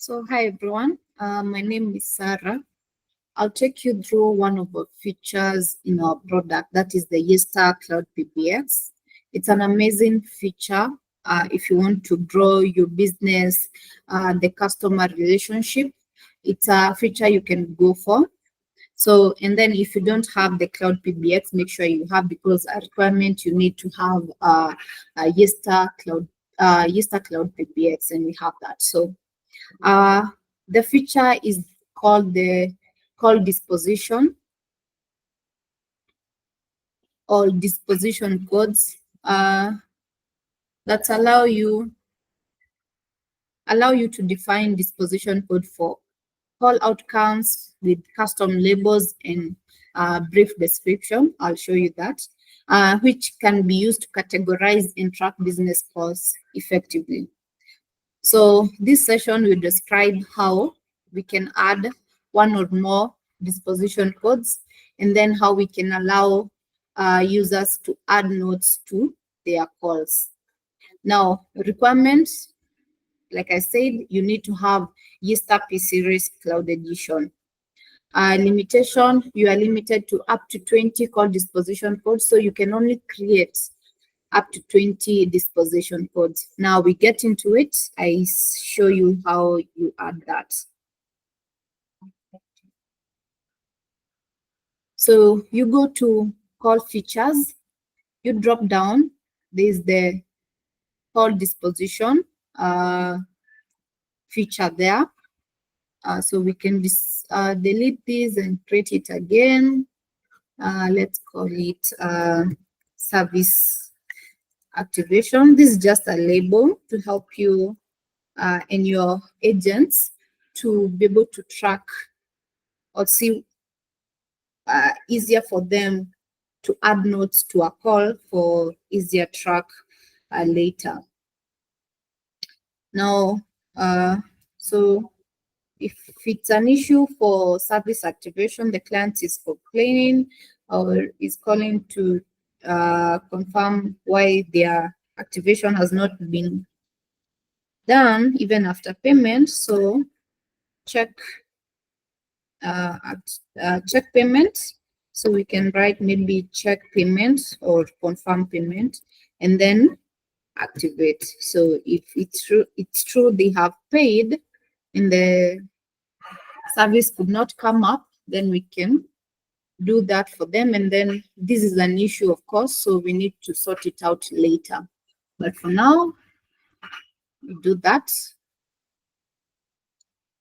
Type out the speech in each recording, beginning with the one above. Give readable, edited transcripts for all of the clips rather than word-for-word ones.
So hi everyone, my name is Sarah. I'll take you through one of the features in our product, that is the Yeastar Cloud PBX. It's an amazing feature if you want to grow your business, the customer relationship. It's a feature you can go for. So, and then if you don't have the Cloud PBX, make sure you have, because a requirement you need to have a Yeastar Cloud PBX, and we have that. So the feature is called Disposition or disposition codes that allow you to define disposition code for call outcomes with custom labels and brief description. I'll show you that, which can be used to categorize and track business calls effectively. So this session will describe how we can add one or more disposition codes, and then how we can allow users to add notes to their calls. Now, requirements, like I said, you need to have Yeastar P Series Cloud Edition. Limitation, you are limited to up to 20 call disposition codes, so you can only create up to 20 disposition codes. Now we get into it. I show you how you add that. So you go to call features, you drop down, there's the call disposition feature there. So we can delete this and create it again. Let's call it service activation. This is just a label to help you and your agents to be able to track or see easier for them to add notes to a call for easier track later. Now, so if it's an issue for service activation, the client is complaining or is calling to confirm why their activation has not been done even after payment. So check check payment. So we can write maybe check payment or confirm payment, and then activate. So if it's true they have paid and the service could not come up, then we can do that for them. And then this is an issue, of course, so we need to sort it out later. But for now, we do that.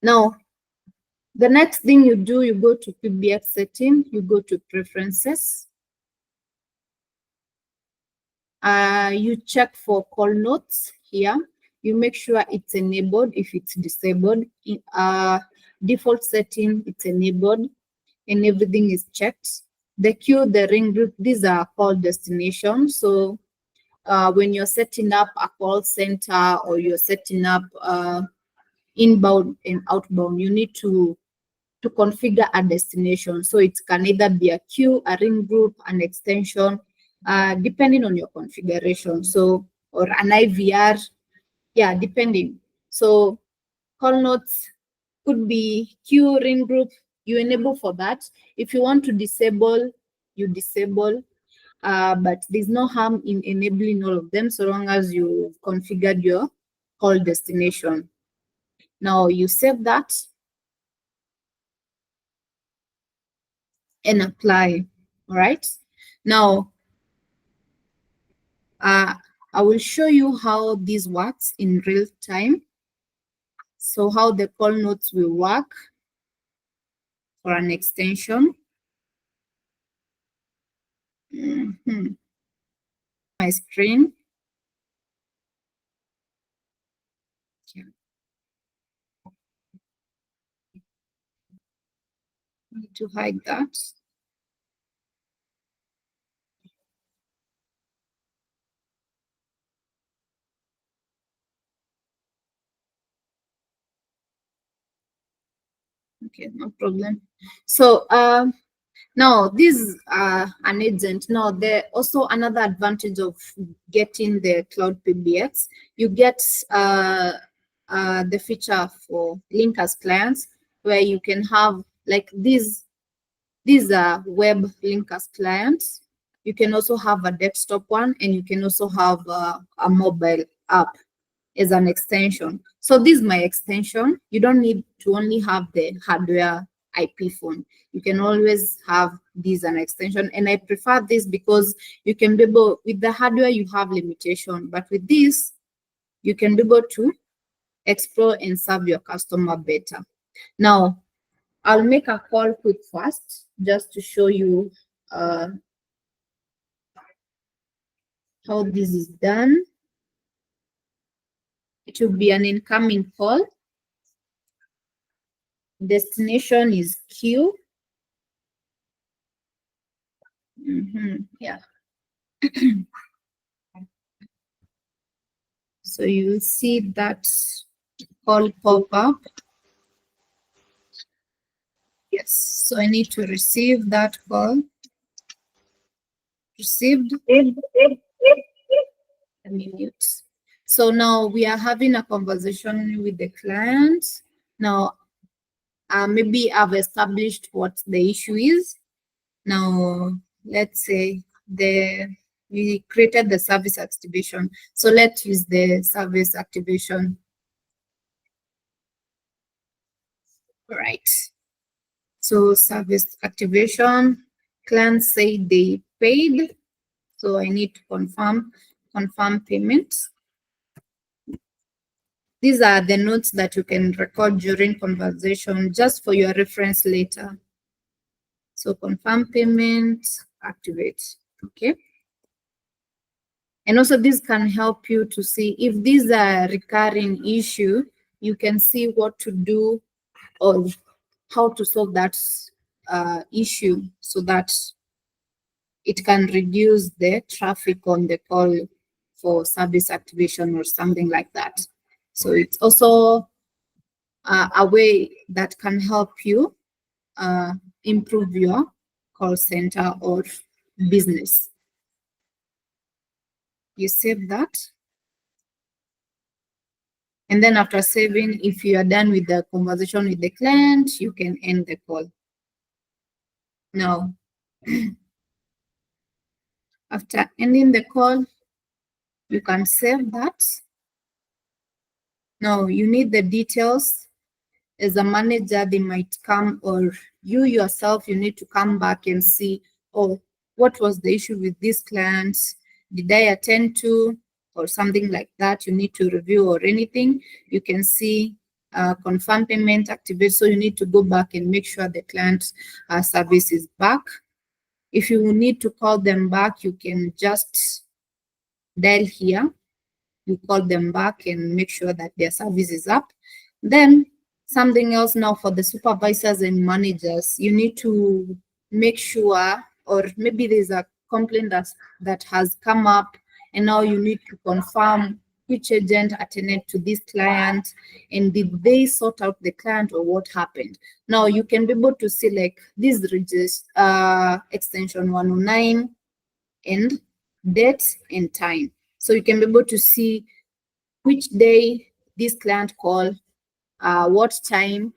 Now, the next thing you do, you go to PBX setting, you go to preferences. You check for call notes here. You make sure it's enabled. If it's disabled, default setting, it's enabled, and everything is checked. The queue, the ring group, these are call destinations. So when you're setting up a call center or you're setting up inbound and outbound, you need to configure a destination. So it can either be a queue, a ring group, an extension, depending on your configuration. So, or an IVR, yeah, depending. So call notes could be queue, ring group, you enable for that. If you want to disable, you disable. But there's no harm in enabling all of them so long as you configured your call destination. Now you save that and apply. All right. Now, I will show you how this works in real time. So how the call notes will work for an extension. My screen. Yeah. Need to hide that. Okay, no problem. So now this is an agent. Now there also another advantage of getting the Cloud PBX. You get the feature for link as clients, where you can have like these are web link as clients. You can also have a desktop one, and you can also have a mobile app as an extension. So this is my extension. You don't need to only have the hardware IP phone. You can always have this an extension. And I prefer this because you can be able, with the hardware, you have limitation, but with this, you can be able to explore and serve your customer better. Now, I'll make a call quick first, just to show you how this is done. It will be an incoming call. Destination is Q. Yeah. So you'll see that call pop up. Yes. So I need to receive that call. Received. Let me mute. So now we are having a conversation with the client. Now, maybe I've established what the issue is. Now, let's say we created the service activation. So let's use the service activation. All right. So service activation, clients say they paid. So I need to confirm payment. These are the notes that you can record during conversation just for your reference later. So confirm payment, activate, okay? And also this can help you to see if these are recurring issue, you can see what to do or how to solve that issue so that it can reduce the traffic on the call for service activation or something like that. So it's also a way that can help you improve your call center or business. You save that. And then after saving, if you are done with the conversation with the client, you can end the call. Now, after ending the call, you can save that. Now, you need the details. As a manager, they might come, or you yourself, you need to come back and see, oh, what was the issue with this client? Did I attend to, or something like that? You need to review or anything. You can see confirm payment, activate. So you need to go back and make sure the client service is back. If you need to call them back, you can just dial here. You call them back and make sure that their service is up. Then something else now for the supervisors and managers, you need to make sure, or maybe there's a complaint that has come up, and now you need to confirm which agent attended to this client, and did they sort out the client or what happened. Now you can be able to see like this extension 109 and date and time. So you can be able to see which day this client called, what time,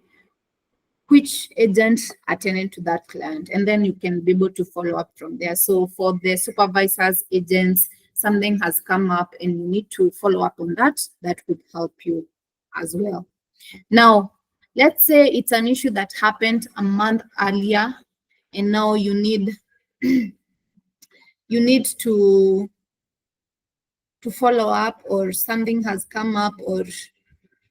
which agent attended to that client, and then you can be able to follow up from there. So for the supervisors, agents, something has come up and you need to follow up on that, that would help you as well. Now, let's say it's an issue that happened a month earlier, and now you need to follow up, or something has come up, or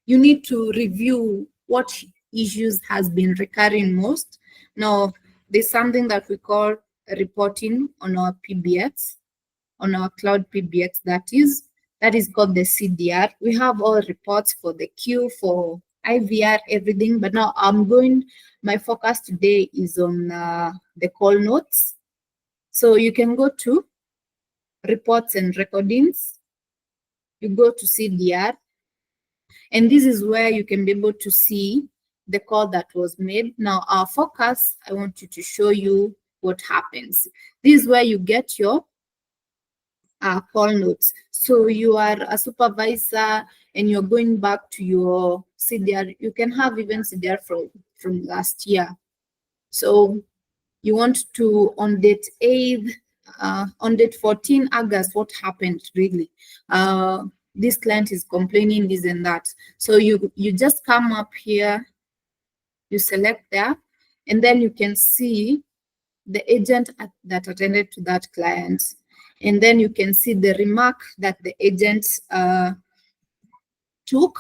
you need to review what issues has been recurring most. Now, there's something that we call reporting on our PBX, on our cloud PBX, that is called the CDR. We have all reports for the queue, for IVR, everything, but now my focus today is on the call notes. So you can go to reports and recordings, you go to CDR, and this is where you can be able to see the call that was made. Now, our focus, I want you to show you what happens. This is where you get your call notes. So you are a supervisor, and you're going back to your CDR, you can have even CDR from last year. So you want to, on date 8th, on date 14 August, what happened really? This client is complaining this and that. So you just come up here, you select there, and then you can see the agent that attended to that client. And then you can see the remark that the agent took.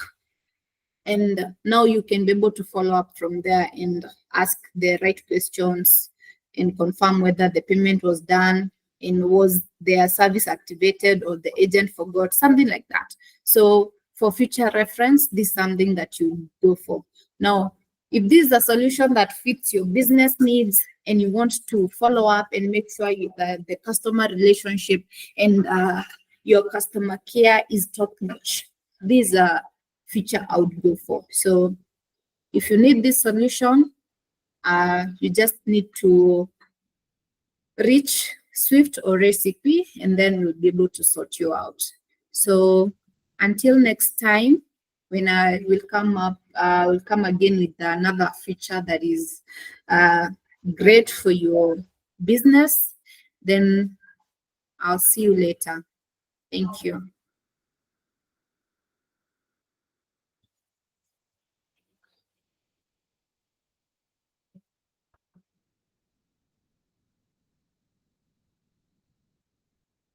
And now you can be able to follow up from there and ask the right questions and confirm whether the payment was done and was their service activated or the agent forgot, something like that. So for future reference, this is something that you go for. Now, if this is a solution that fits your business needs and you want to follow up and make sure that the customer relationship and your customer care is top notch, these are feature I would go for. So if you need this solution, you just need to reach Swift or Recipe, and then we'll be able to sort you out. So until next time, when I will come up, will come again with another feature that is great for your business, then I'll see you later. Thank you.